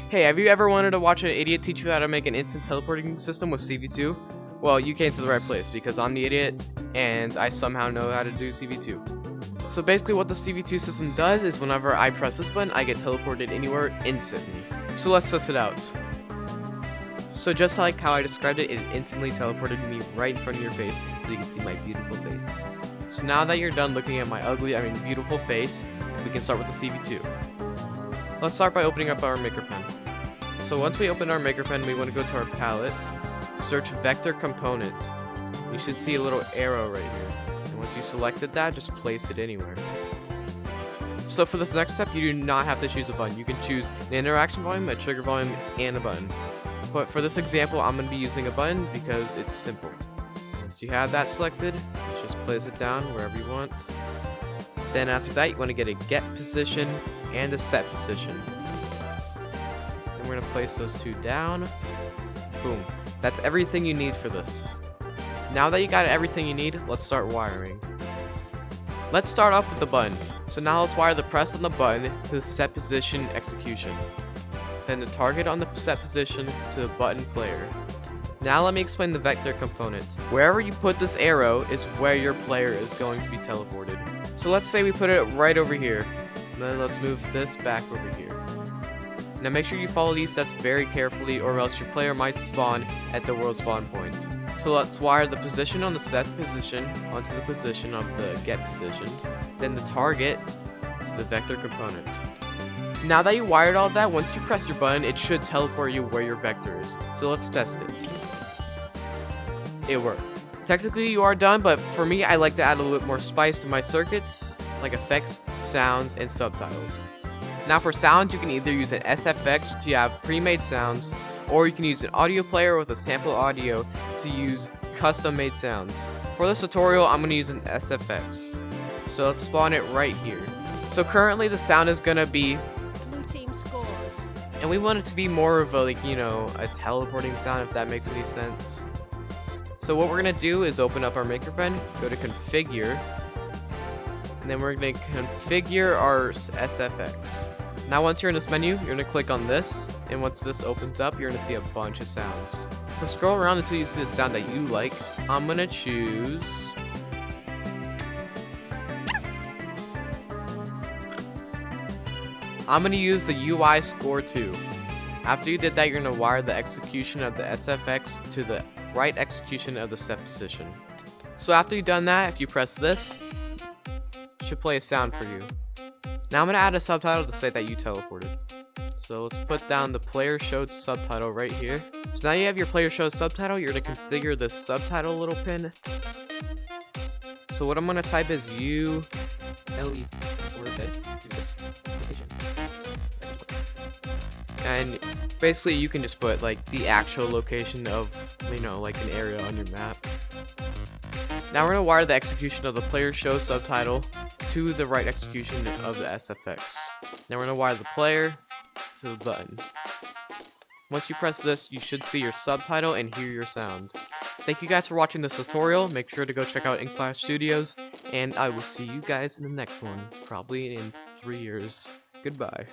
Hey, have you ever wanted to watch an idiot teach you how to make an instant teleporting system with CV2? Well, you came to the right place because I'm the idiot and I somehow know how to do CV2. So basically what the CV2 system does is whenever I press this button, I get teleported anywhere instantly. So let's test it out. So just like how I described it, it instantly teleported me right in front of your face so you can see my beautiful face. So now that you're done looking at my beautiful face, we can start with the CV2. Let's start by opening up our maker pen. So once we open our maker pen, we want to go to our palette, search vector component. You should see a little arrow right here. And once you selected that, just place it anywhere. So for this next step, you do not have to choose a button. You can choose an interaction volume, a trigger volume, and a button. But for this example, I'm going to be using a button because it's simple. Once you have that selected, let's just place it down wherever you want. Then after that, you want to get a get position and a set position. We're going to place those two down. Boom. That's everything you need for this. Now that you got everything you need, let's start wiring. Let's start off with the button. So now let's wire the press on the button to the set position execution. Then the target on the set position to the button player. Now let me explain the vector component. Wherever you put this arrow is where your player is going to be teleported. So let's say we put it right over here. And then let's move this back over here. Now make sure you follow these steps very carefully or else your player might spawn at the world spawn point. So let's wire the position on the set position onto the position of the get position, then the target to the vector component. Now that you wired all that, once you press your button, it should teleport you where your vector is. So let's test it. It worked. Technically you are done, but for me I like to add a little bit more spice to my circuits, like effects, sounds, and subtitles. Now for sounds, you can either use an SFX to have pre-made sounds, or you can use an audio player with a sample audio to use custom-made sounds. For this tutorial, I'm going to use an SFX. So let's spawn it right here. So currently the sound is going to be blue team scores. And we want it to be more of a, a teleporting sound, if that makes any sense. So what we're going to do is open up our maker pen, go to configure, and then we're going to configure our SFX. Now once you're in this menu, you're going to click on this, and once this opens up, you're going to see a bunch of sounds. So scroll around until you see the sound that you like. I'm going to choose... I'm going to use the UI score 2. After you did that, you're going to wire the execution of the SFX to the right execution of the set position. So after you've done that, if you press this, it should play a sound for you. Now I'm going to add a subtitle to say that you teleported. So let's put down the player showed subtitle right here. So now you have your player showed subtitle, you're going to configure this subtitle little pin. So what I'm going to type is U-L-E. And basically you can just put like the actual location of, like an area on your map. Now we're going to wire the execution of the player show subtitle to the right execution of the SFX. Now we're going to wire the player to the button. Once you press this, you should see your subtitle and hear your sound. Thank you guys for watching this tutorial. Make sure to go check out Inksplash Studios, and I will see you guys in the next one, probably in 3 years. Goodbye.